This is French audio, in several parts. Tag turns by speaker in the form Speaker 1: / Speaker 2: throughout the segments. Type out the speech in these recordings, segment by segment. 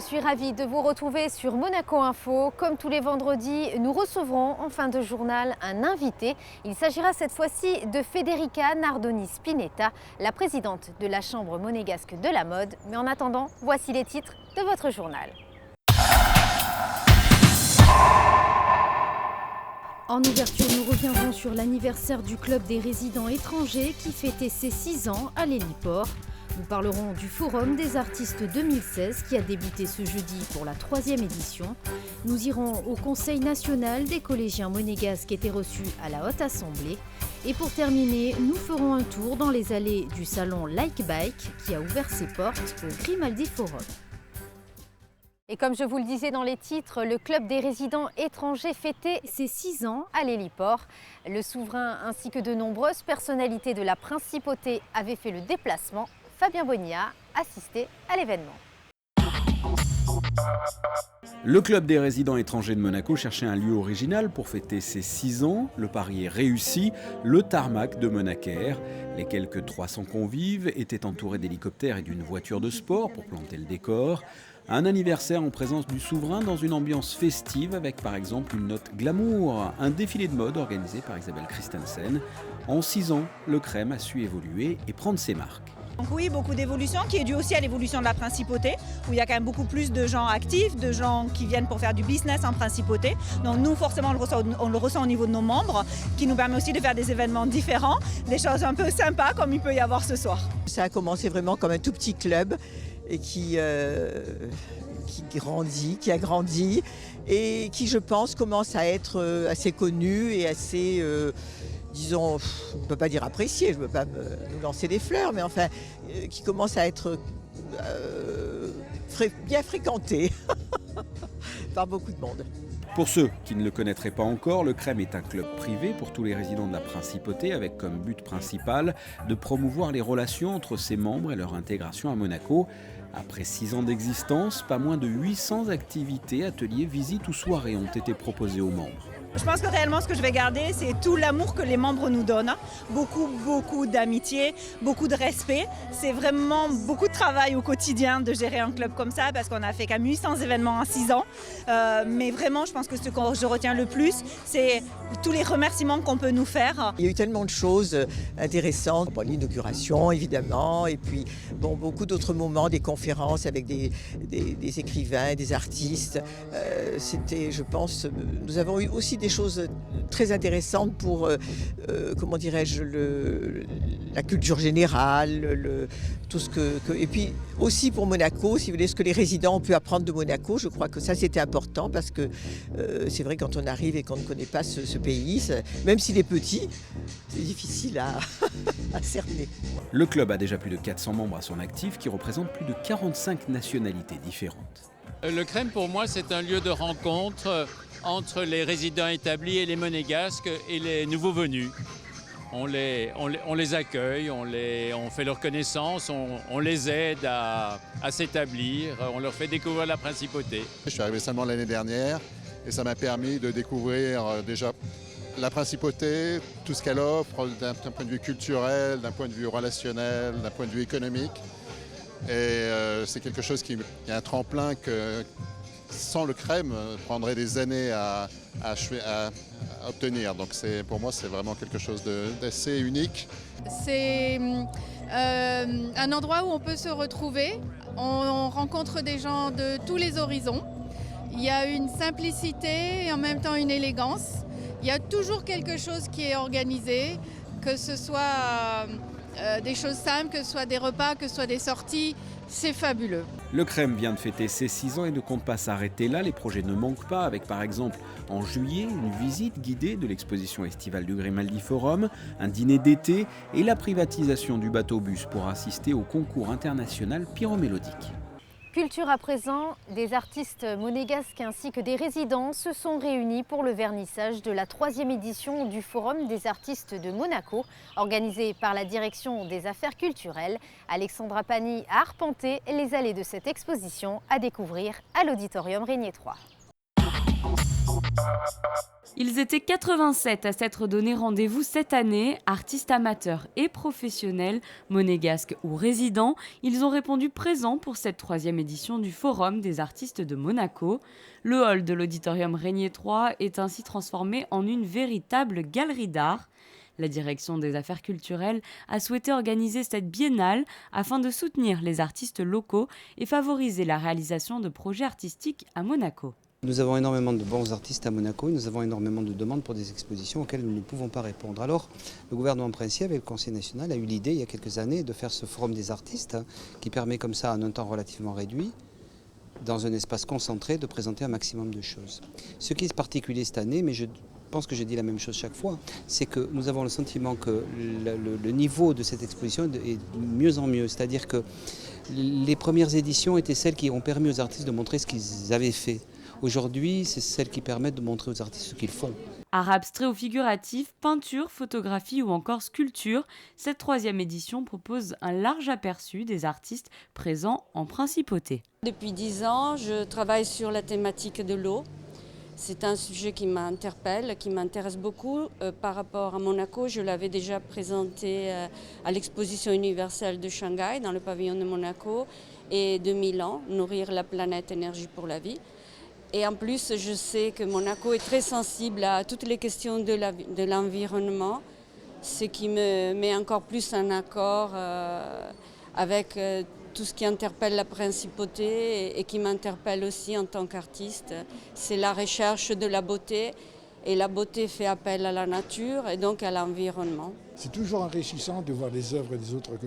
Speaker 1: suis ravie de vous retrouver sur Monaco Info. Comme tous les vendredis, nous recevrons en fin de journal un invité. Il s'agira cette fois-ci de Federica Nardoni Spinetta, la présidente de la Chambre monégasque de la mode. Mais en attendant, voici les titres de votre journal. En ouverture, nous reviendrons sur l'anniversaire du Club des résidents étrangers qui fêtait ses 6 ans à l'héliport. Nous parlerons du Forum des artistes 2016 qui a débuté ce jeudi pour la 3e édition. Nous irons au Conseil national des collégiens monégasques qui étaient reçus à la Haute Assemblée. Et pour terminer, nous ferons un tour dans les allées du salon Like Bike qui a ouvert ses portes au Grimaldi Forum. Et comme je vous le disais dans les titres, le Club des résidents étrangers fêtait ses 6 ans à l'héliport. Le souverain ainsi que de nombreuses personnalités de la principauté avaient fait le déplacement. Fabien Bonilla assistait à l'événement.
Speaker 2: Le Club des résidents étrangers de Monaco cherchait un lieu original pour fêter ses 6 ans. Le pari est réussi, le tarmac de Monacair. Les quelques 300 convives étaient entourés d'hélicoptères et d'une voiture de sport pour planter le décor. Un anniversaire en présence du souverain dans une ambiance festive avec par exemple une note glamour, un défilé de mode organisé par Isabelle Christensen. En 6 ans, le Crème a su évoluer et prendre ses marques.
Speaker 3: Donc oui, beaucoup d'évolution qui est due aussi à l'évolution de la principauté, où il y a quand même beaucoup plus de gens actifs, de gens qui viennent pour faire du business en principauté. Donc nous, forcément, on le ressent au niveau de nos membres, qui nous permet aussi de faire des événements différents, des choses un peu sympas comme il peut y avoir ce soir.
Speaker 4: Ça a commencé vraiment comme un tout petit club et qui grandit, qui a grandi et qui, je pense, commence à être assez connu et assez... disons, on ne peut pas dire apprécié, je ne veux pas nous lancer des fleurs, mais enfin, qui commence à être bien fréquenté par beaucoup de monde.
Speaker 2: Pour ceux qui ne le connaîtraient pas encore, le Crème est un club privé pour tous les résidents de la principauté avec comme but principal de promouvoir les relations entre ses membres et leur intégration à Monaco. Après 6 ans d'existence, pas moins de 800 activités, ateliers, visites ou soirées ont été proposées aux membres.
Speaker 3: Je pense que réellement ce que je vais garder, c'est tout l'amour que les membres nous donnent. Beaucoup d'amitié, beaucoup de respect. C'est vraiment beaucoup de travail au quotidien de gérer un club comme ça parce qu'on a fait quand même 800 événements en 6 ans. Mais vraiment, je pense que ce que je retiens le plus, c'est tous les remerciements qu'on peut nous faire.
Speaker 4: Il y a eu tellement de choses intéressantes. Bon, l'inauguration, évidemment, et puis bon, beaucoup d'autres moments, des conférences avec des écrivains, des artistes. C'était, je pense, nous avons eu aussi des choses très intéressantes pour, comment dirais-je, la culture générale, tout ce que... Et puis aussi pour Monaco, si vous voulez, ce que les résidents ont pu apprendre de Monaco, je crois que ça c'était important parce que c'est vrai quand on arrive et qu'on ne connaît pas ce pays, même s'il est petit, c'est difficile à cerner.
Speaker 2: Le club a déjà plus de 400 membres à son actif qui représentent plus de 45 nationalités différentes.
Speaker 5: Le Crème pour moi c'est un lieu de rencontre entre les résidents établis et les monégasques et les nouveaux venus. On les accueille, on fait leur connaissance, on les aide à s'établir, on leur fait découvrir la principauté.
Speaker 6: Je suis arrivé seulement l'année dernière et ça m'a permis de découvrir déjà la principauté, tout ce qu'elle offre d'un point de vue culturel, d'un point de vue relationnel, d'un point de vue économique. Et c'est quelque chose qui est un tremplin que sans le Crème prendrait des années à obtenir. Donc pour moi c'est vraiment quelque chose d'assez unique.
Speaker 7: C'est un endroit où on peut se retrouver, on rencontre des gens de tous les horizons. Il y a une simplicité et en même temps une élégance. Il y a toujours quelque chose qui est organisé, que ce soit des choses simples, que ce soit des repas, que ce soit des sorties. C'est fabuleux.
Speaker 2: Le Crème vient de fêter ses 6 ans et ne compte pas s'arrêter là. Les projets ne manquent pas avec par exemple en juillet une visite guidée de l'exposition estivale du Grimaldi Forum, un dîner d'été et la privatisation du bateau-bus pour assister au concours international pyromélodique.
Speaker 1: Culture à présent, des artistes monégasques ainsi que des résidents se sont réunis pour le vernissage de la 3e édition du Forum des artistes de Monaco, organisé par la Direction des affaires culturelles. Alexandra Pani a arpenté les allées de cette exposition à découvrir à l'Auditorium Régnier 3.
Speaker 8: Ils étaient 87 à s'être donné rendez-vous cette année. Artistes amateurs et professionnels, monégasques ou résidents, ils ont répondu présents pour cette 3e édition du Forum des artistes de Monaco. Le hall de l'auditorium Régnier 3 est ainsi transformé en une véritable galerie d'art. La direction des affaires culturelles a souhaité organiser cette biennale afin de soutenir les artistes locaux et favoriser la réalisation de projets artistiques à Monaco.
Speaker 9: Nous avons énormément de bons artistes à Monaco et nous avons énormément de demandes pour des expositions auxquelles nous ne pouvons pas répondre. Alors, le gouvernement princier, avec le Conseil national, a eu l'idée il y a quelques années de faire ce forum des artistes qui permet comme ça, en un temps relativement réduit, dans un espace concentré, de présenter un maximum de choses. Ce qui est particulier cette année, mais je pense que je dis la même chose chaque fois, c'est que nous avons le sentiment que le niveau de cette exposition est de mieux en mieux. C'est-à-dire que les premières éditions étaient celles qui ont permis aux artistes de montrer ce qu'ils avaient fait. Aujourd'hui, c'est celles qui permettent de montrer aux artistes ce qu'ils font.
Speaker 8: Art abstrait ou figuratif, peinture, photographie ou encore sculpture, cette 3e édition propose un large aperçu des artistes présents en principauté.
Speaker 10: Depuis 10 ans, je travaille sur la thématique de l'eau. C'est un sujet qui m'interpelle, qui m'intéresse beaucoup. Par rapport à Monaco, je l'avais déjà présenté à l'exposition universelle de Shanghai, dans le pavillon de Monaco, et de Milan, Nourrir la planète, énergie pour la vie. Et en plus, je sais que Monaco est très sensible à toutes les questions de l'environnement, ce qui me met encore plus en accord avec tout ce qui interpelle la principauté et qui m'interpelle aussi en tant qu'artiste. C'est la recherche de la beauté, et la beauté fait appel à la nature et donc à l'environnement.
Speaker 11: C'est toujours enrichissant de voir les œuvres des autres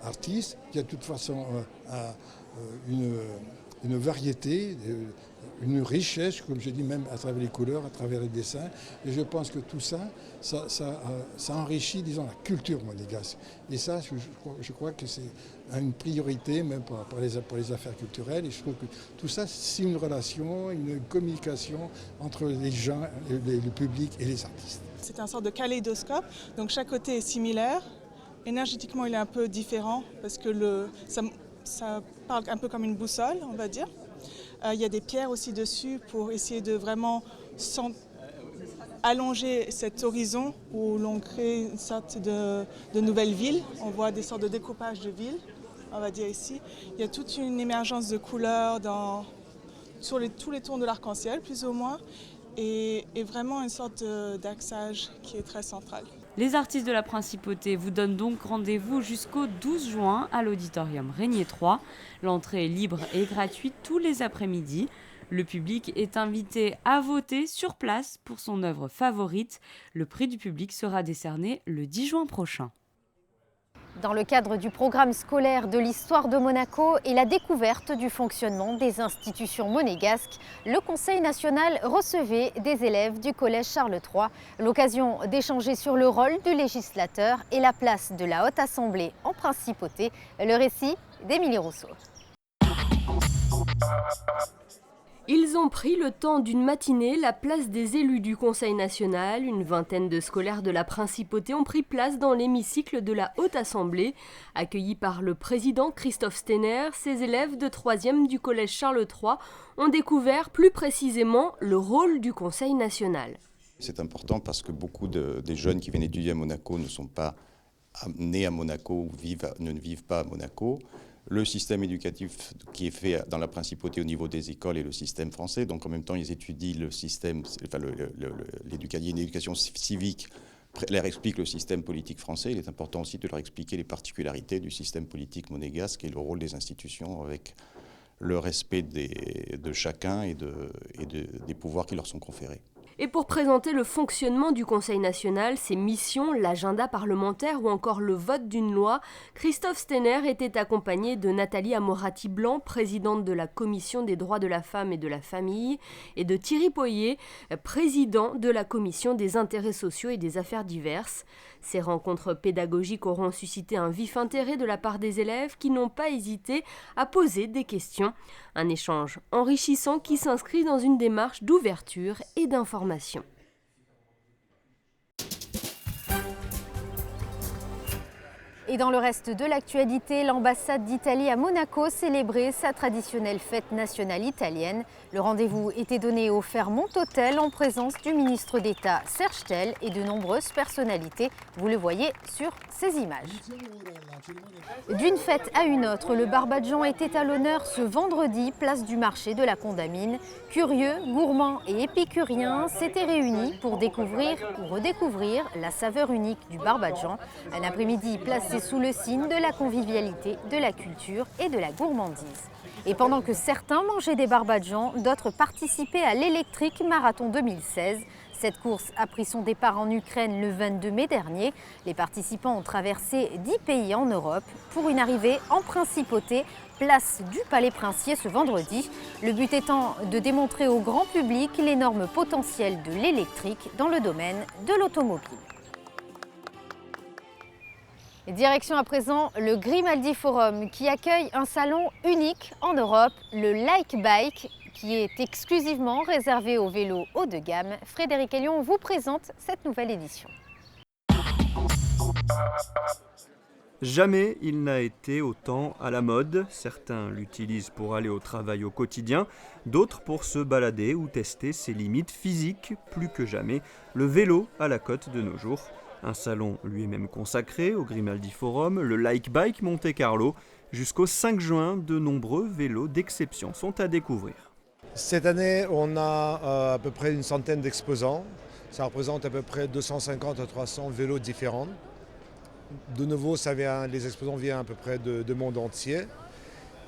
Speaker 11: artistes, qui a de toute façon une variété, une richesse, comme je dis, même à travers les couleurs, à travers les dessins. Et je pense que tout ça, ça enrichit, disons, la culture monégasque. Et ça, je crois que c'est une priorité, même pour les affaires culturelles. Et je trouve que tout ça, c'est une relation, une communication entre les gens, le public et les artistes.
Speaker 12: C'est un sorte de kaléidoscope, donc chaque côté est similaire. Énergétiquement, il est un peu différent, parce que ça parle un peu comme une boussole, on va dire. Il y a des pierres aussi dessus pour essayer de vraiment allonger cet horizon où l'on crée une sorte de nouvelle ville. On voit des sortes de découpage de villes, on va dire ici. Il y a toute une émergence de couleurs sur tous les tours de l'arc-en-ciel, plus ou moins, et vraiment une sorte d'axage qui est très central.
Speaker 8: Les artistes de la Principauté vous donnent donc rendez-vous jusqu'au 12 juin à l'auditorium Régnier 3. L'entrée est libre et gratuite tous les après-midi. Le public est invité à voter sur place pour son œuvre favorite. Le prix du public sera décerné le 10 juin prochain.
Speaker 1: Dans le cadre du programme scolaire de l'histoire de Monaco et la découverte du fonctionnement des institutions monégasques, le Conseil national recevait des élèves du collège Charles III. L'occasion d'échanger sur le rôle du législateur et la place de la Haute Assemblée en principauté. Le récit d'Émilie Rousseau.
Speaker 13: Ils ont pris le temps d'une matinée la place des élus du Conseil national. Une vingtaine de scolaires de la Principauté ont pris place dans l'hémicycle de la Haute Assemblée. Accueillis par le président Christophe Steiner, ces élèves de 3e du collège Charles III ont découvert plus précisément le rôle du Conseil national.
Speaker 14: C'est important parce que beaucoup des jeunes qui viennent étudier à Monaco ne sont pas nés à Monaco ou ne vivent pas à Monaco. Le système éducatif qui est fait dans la Principauté au niveau des écoles est le système français. Donc en même temps, ils étudient le système, l'éducation civique, leur explique le système politique français. Il est important aussi de leur expliquer les particularités du système politique monégasque et le rôle des institutions avec le respect de chacun et des pouvoirs qui leur sont conférés.
Speaker 13: Et pour présenter le fonctionnement du Conseil national, ses missions, l'agenda parlementaire ou encore le vote d'une loi, Christophe Steiner était accompagné de Nathalie Amorati-Blanc, présidente de la Commission des droits de la femme et de la famille, et de Thierry Poyer, président de la Commission des intérêts sociaux et des affaires diverses. Ces rencontres pédagogiques auront suscité un vif intérêt de la part des élèves qui n'ont pas hésité à poser des questions. Un échange enrichissant qui s'inscrit dans une démarche d'ouverture et d'information.
Speaker 1: Et dans le reste de l'actualité, l'ambassade d'Italie à Monaco célébrait sa traditionnelle fête nationale italienne. Le rendez-vous était donné au Fairmont Hotel en présence du ministre d'État Serge Tell et de nombreuses personnalités. Vous le voyez sur ces images. D'une fête à une autre, le Barbadjan était à l'honneur ce vendredi, place du marché de la Condamine. Curieux, gourmands et épicuriens s'étaient réunis pour découvrir ou redécouvrir la saveur unique du Barbadjan. Un après-midi placé sous le signe de la convivialité, de la culture et de la gourmandise. Et pendant que certains mangeaient des Barbadjans, d'autres participaient à l'Electric Marathon 2016. Cette course a pris son départ en Ukraine le 22 mai dernier. Les participants ont traversé 10 pays en Europe pour une arrivée en principauté, place du Palais Princier ce vendredi. Le but étant de démontrer au grand public l'énorme potentiel de l'électrique dans le domaine de l'automobile. Direction à présent le Grimaldi Forum qui accueille un salon unique en Europe, le Like Bike, qui est exclusivement réservé aux vélos haut de gamme. Frédéric Elion vous présente cette nouvelle édition.
Speaker 15: Jamais il n'a été autant à la mode. Certains l'utilisent pour aller au travail au quotidien, d'autres pour se balader ou tester ses limites physiques. Plus que jamais, le vélo à la cote de nos jours. Un salon lui-même consacré au Grimaldi Forum, le Like Bike Monte Carlo. Jusqu'au 5 juin, de nombreux vélos d'exception sont à découvrir.
Speaker 16: Cette année, on a à peu près une centaine d'exposants. Ça représente à peu près 250 à 300 vélos différents. De nouveau, les exposants viennent à peu près de monde entier.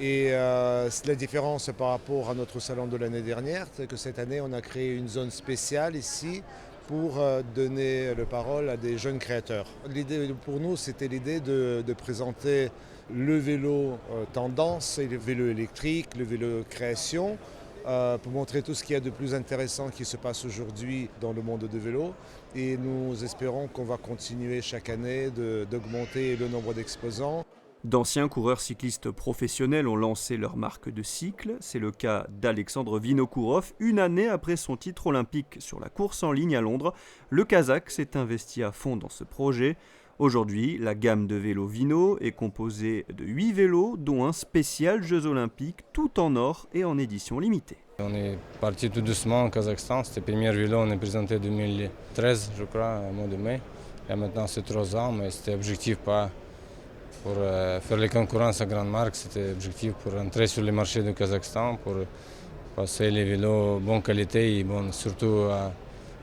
Speaker 16: Et la différence par rapport à notre salon de l'année dernière, c'est que cette année, on a créé une zone spéciale ici pour donner la parole à des jeunes créateurs. L'idée pour nous, c'était l'idée de présenter le vélo tendance, le vélo électrique, le vélo création, pour montrer tout ce qu'il y a de plus intéressant qui se passe aujourd'hui dans le monde du vélo. Et nous espérons qu'on va continuer chaque année d'augmenter le nombre d'exposants.
Speaker 15: D'anciens coureurs cyclistes professionnels ont lancé leur marque de cycle. C'est le cas d'Alexandre Vinokourov. Une année après son titre olympique sur la course en ligne à Londres, le Kazakh s'est investi à fond dans ce projet. Aujourd'hui, la gamme de vélos Vino est composée de 8 vélos, dont un spécial Jeux Olympiques, tout en or et en édition limitée.
Speaker 17: On est parti tout doucement au Kazakhstan. C'était le premier vélo, on est présenté en 2013, je crois, au mois de mai. Et maintenant, c'est 3 ans, mais c'était objectif pas pour faire les concurrences à grandes marques, c'était objectif pour entrer sur les marchés du Kazakhstan, pour passer les vélos bonne qualité et surtout à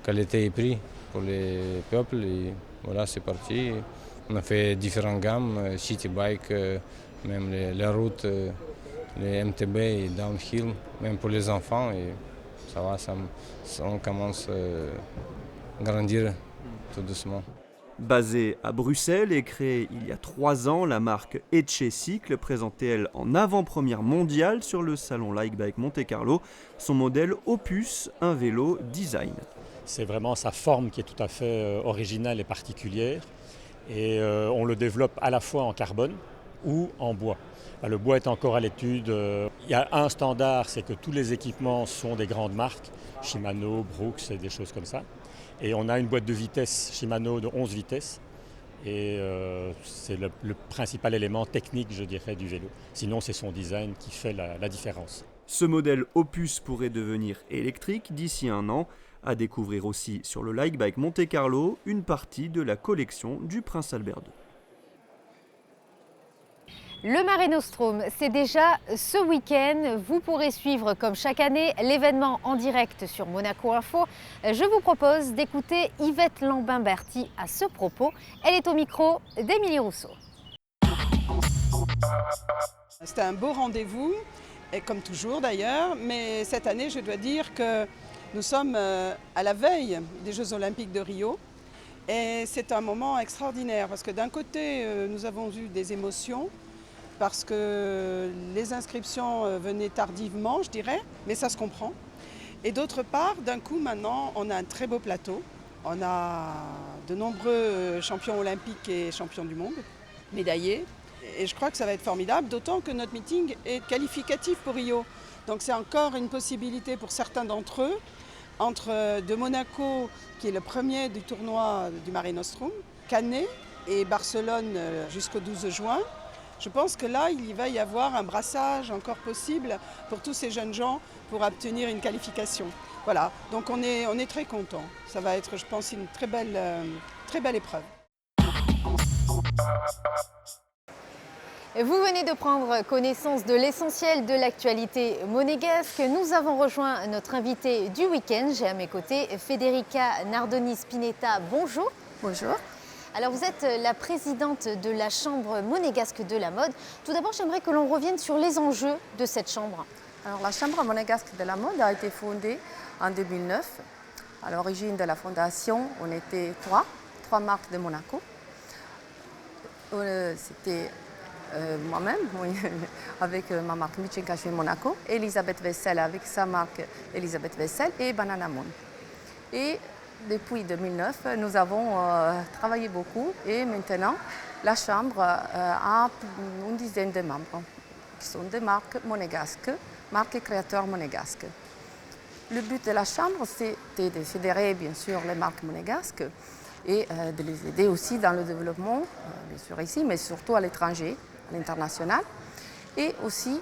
Speaker 17: qualité et prix pour les peuples. Et voilà, c'est parti. On a fait différentes gammes, city bike, même les routes, les MTB et downhill, même pour les enfants. Et ça va, on commence à grandir tout doucement.
Speaker 15: Basée à Bruxelles et créée il y a 3 ans, la marque Etche Cycle présentait elle en avant-première mondiale sur le salon Like Bike Monte Carlo son modèle Opus, un vélo design.
Speaker 18: C'est vraiment sa forme qui est tout à fait originale et particulière et on le développe à la fois en carbone ou en bois. Le bois est encore à l'étude. Il y a un standard, c'est que tous les équipements sont des grandes marques, Shimano, Brooks et des choses comme ça. Et on a une boîte de vitesse Shimano de 11 vitesses et c'est le principal élément technique, je dirais, du vélo. Sinon, c'est son design qui fait la différence.
Speaker 15: Ce modèle Opus pourrait devenir électrique d'ici 1 an. À découvrir aussi sur le Like Bike Monte Carlo une partie de la collection du Prince Albert II.
Speaker 1: Le Mare Nostrum, c'est déjà ce week-end. Vous pourrez suivre, comme chaque année, l'événement en direct sur Monaco Info. Je vous propose d'écouter Yvette Lambin-Berty à ce propos. Elle est au micro d'Émilie Rousseau.
Speaker 19: C'était un beau rendez-vous, et comme toujours d'ailleurs, mais cette année, je dois dire que nous sommes à la veille des Jeux Olympiques de Rio. Et c'est un moment extraordinaire parce que d'un côté, nous avons eu des émotions, parce que les inscriptions venaient tardivement, je dirais, mais ça se comprend. Et d'autre part, d'un coup, maintenant, on a un très beau plateau. On a de nombreux champions olympiques et champions du monde, médaillés. Et je crois que ça va être formidable, d'autant que notre meeting est qualificatif pour Rio. Donc c'est encore une possibilité pour certains d'entre eux, entre de Monaco, qui est le premier du tournoi du Mare Nostrum, Canet et Barcelone jusqu'au 12 juin. Je pense que là, il va y avoir un brassage encore possible pour tous ces jeunes gens pour obtenir une qualification. Voilà, donc on est très contents. Ça va être, je pense, une très belle épreuve.
Speaker 1: Vous venez de prendre connaissance de l'essentiel de l'actualité monégasque. Nous avons rejoint notre invité du week-end. J'ai à mes côtés Federica Nardoni-Spinetta. Bonjour.
Speaker 20: Bonjour.
Speaker 1: Alors vous êtes la présidente de la Chambre monégasque de la mode. Tout d'abord, j'aimerais que l'on revienne sur les enjeux de cette chambre.
Speaker 20: Alors la Chambre monégasque de la mode a été fondée en 2009. À l'origine de la fondation, on était trois marques de Monaco. C'était moi-même, avec ma marque Michenka chez Monaco, Elisabeth Wessel avec sa marque Elisabeth Wessel et Banana Moon. Et depuis 2009, nous avons travaillé beaucoup et maintenant, la Chambre a une dizaine de membres qui sont des marques monégasques, marques et créateurs monégasques. Le but de la Chambre, c'était de fédérer bien sûr les marques monégasques et de les aider aussi dans le développement, bien sûr ici, mais surtout à l'étranger, à l'international. Et aussi,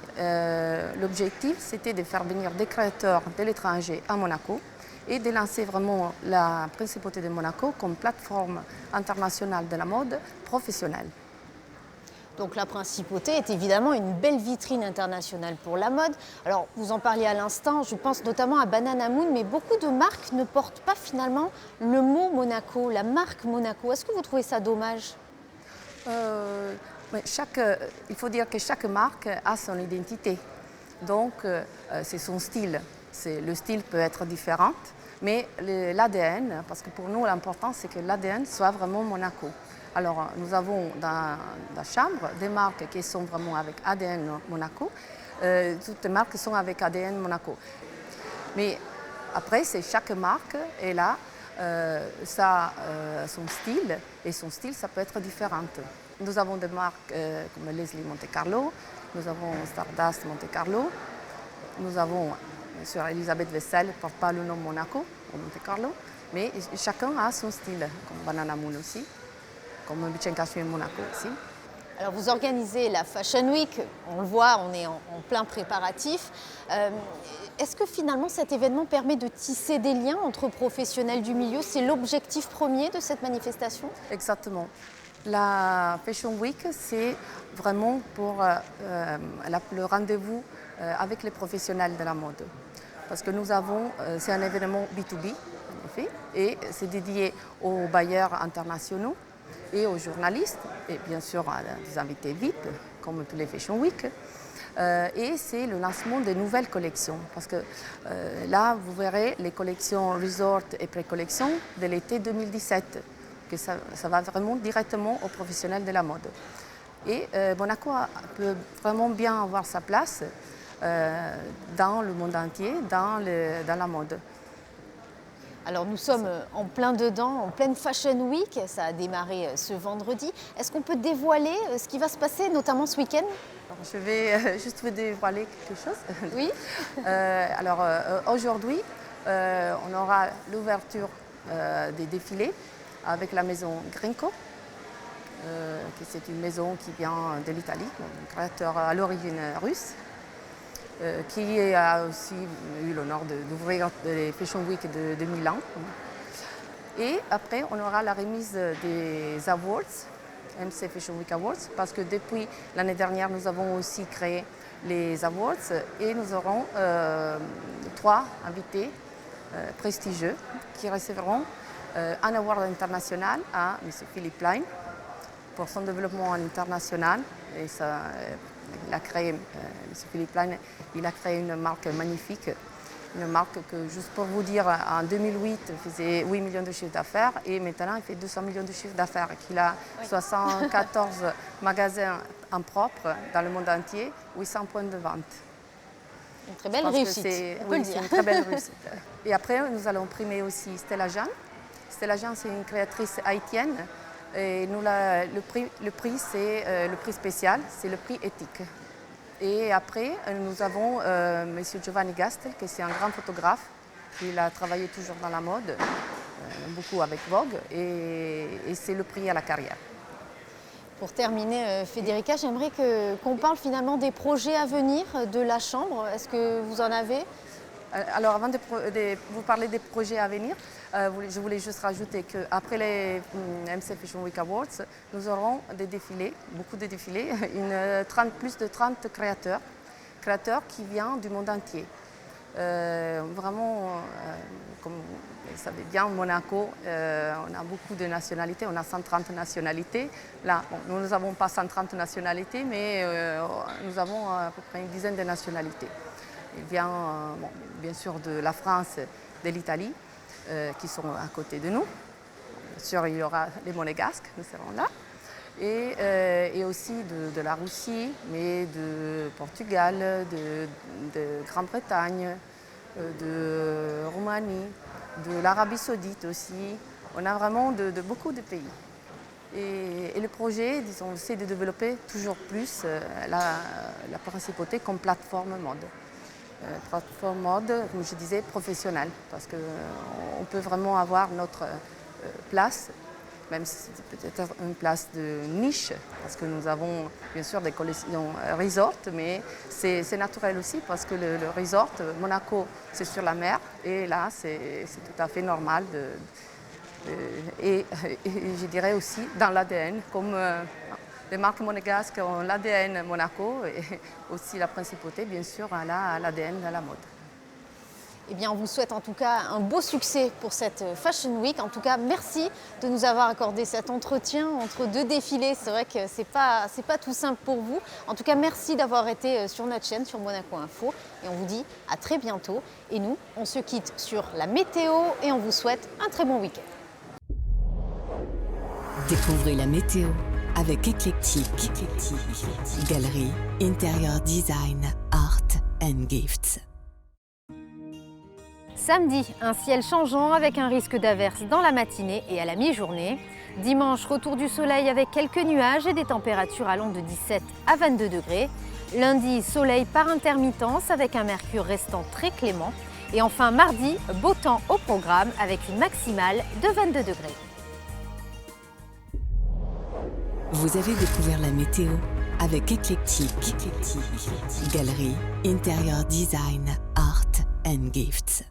Speaker 20: l'objectif, c'était de faire venir des créateurs de l'étranger à Monaco et de lancer vraiment la Principauté de Monaco comme plateforme internationale de la mode professionnelle.
Speaker 1: Donc la Principauté est évidemment une belle vitrine internationale pour la mode. Alors vous en parliez à l'instant, je pense notamment à Banana Moon, mais beaucoup de marques ne portent pas finalement le mot Monaco, la marque Monaco. Est-ce que vous trouvez ça dommage ?
Speaker 20: Il faut dire que chaque marque a son identité. Donc c'est son style. Le style peut être différent, mais l'ADN, parce que pour nous l'important c'est que l'ADN soit vraiment Monaco. Alors nous avons dans la Chambre des marques qui sont vraiment avec ADN Monaco. Toutes les marques sont avec ADN Monaco. Mais après, chaque marque est là, son style, et son style ça peut être différent. Nous avons des marques comme Leslie Monte Carlo, nous avons Stardust Monte Carlo, nous avons bien sûr Elisabeth Wessel, ne porte pas le nom Monaco ou Monte Carlo, mais chacun a son style, comme Banana Moon aussi, comme Michenka chez Monaco aussi.
Speaker 1: Alors vous organisez la Fashion Week, on le voit, on est en plein préparatif. Est-ce que finalement cet événement permet de tisser des liens entre professionnels du milieu? C'est l'objectif premier de cette manifestation?
Speaker 20: Exactement. La Fashion Week, c'est vraiment pour le rendez-vous avec les professionnels de la mode. Parce que c'est un événement B2B, en effet, et c'est dédié aux bailleurs internationaux et aux journalistes, et bien sûr à des invités VIP, comme tous les Fashion Week. Et c'est le lancement des nouvelles collections. Parce que là, vous verrez les collections Resort et Pré-collection de l'été 2017. Que ça va vraiment directement aux professionnels de la mode. Et Monaco peut vraiment bien avoir sa place dans le monde entier, dans la mode.
Speaker 1: Alors nous sommes en plein dedans, en pleine Fashion Week, ça a démarré ce vendredi. Est-ce qu'on peut dévoiler ce qui va se passer, notamment ce week-end?
Speaker 20: Je vais juste vous dévoiler quelque chose.
Speaker 1: Oui.
Speaker 20: Aujourd'hui, on aura l'ouverture des défilés avec la maison Grinko, c'est une maison qui vient de l'Italie, un créateur à l'origine russe, qui a aussi eu l'honneur d'ouvrir les Fashion Week de Milan. Et après, on aura la remise des Awards, MC Fashion Week Awards, parce que depuis l'année dernière, nous avons aussi créé les Awards et nous aurons 3 invités prestigieux qui recevront un award international à M. Philippe Plein pour son développement à l'international. Et il a créé, M. Philippe Plein, il a créé une marque magnifique, une marque que, juste pour vous dire, en 2008, faisait 8 millions de chiffres d'affaires et maintenant il fait 200 millions de chiffres d'affaires. Il a 74 magasins en propre dans le monde entier, 800 points de vente.
Speaker 1: Une très belle réussite, on peut le dire.
Speaker 20: C'est une très belle réussite. Et après, nous allons primer aussi Stella Jean. Stella Jean, c'est une créatrice haïtienne. Et nous, le prix, c'est le prix spécial, c'est le prix éthique. Et après, nous avons M. Giovanni Gastel, qui est un grand photographe. Il a travaillé toujours dans la mode, beaucoup avec Vogue, et c'est le prix à la carrière.
Speaker 1: Pour terminer, Federica, j'aimerais qu'on parle finalement des projets à venir de la Chambre. Est-ce que vous en avez ?
Speaker 20: Alors, avant de vous parler des projets à venir, je voulais juste rajouter qu'après les MC Fashion Week Awards, nous aurons des défilés, beaucoup de défilés, plus de 30 créateurs qui viennent du monde entier. Vraiment, comme vous savez bien, Monaco, on a beaucoup de nationalités, on a 130 nationalités. Là, bon, nous n'avons pas 130 nationalités, mais nous avons à peu près une dizaine de nationalités. Il vient bien sûr de la France, de l'Italie, qui sont à côté de nous. Bien sûr, il y aura les Monégasques, nous serons là. Et aussi de la Russie, mais de Portugal, de Grande-Bretagne, de Roumanie, de l'Arabie Saoudite aussi. On a vraiment de beaucoup de pays. Et le projet, disons, c'est de développer toujours plus la principauté comme plateforme mode. Plateforme mode, comme je disais, professionnelle, parce qu'on peut vraiment avoir notre place, même si c'est peut-être une place de niche, parce que nous avons bien sûr des collections resort, mais c'est naturel aussi, parce que le resort, Monaco, c'est sur la mer, et là, c'est tout à fait normal. Et je dirais aussi dans l'ADN, comme les marques monégasques ont l'ADN Monaco, et aussi la principauté, bien sûr, a l'ADN de la mode.
Speaker 1: Eh bien, on vous souhaite en tout cas un beau succès pour cette Fashion Week. En tout cas, merci de nous avoir accordé cet entretien entre deux défilés. C'est vrai que c'est pas tout simple pour vous. En tout cas, merci d'avoir été sur notre chaîne, sur Monaco Info. Et on vous dit à très bientôt. Et nous, on se quitte sur la météo et on vous souhaite un très bon week-end.
Speaker 21: Découvrez la météo avec Eclectic. Galerie, Interior Design, Art and Gifts.
Speaker 1: Samedi, un ciel changeant avec un risque d'averse dans la matinée et à la mi-journée. Dimanche, retour du soleil avec quelques nuages et des températures allant de 17 à 22 degrés. Lundi, soleil par intermittence avec un mercure restant très clément. Et enfin mardi, beau temps au programme avec une maximale de 22 degrés.
Speaker 21: Vous avez découvert la météo avec Eclectic. Galerie, Interior Design, Art and Gifts.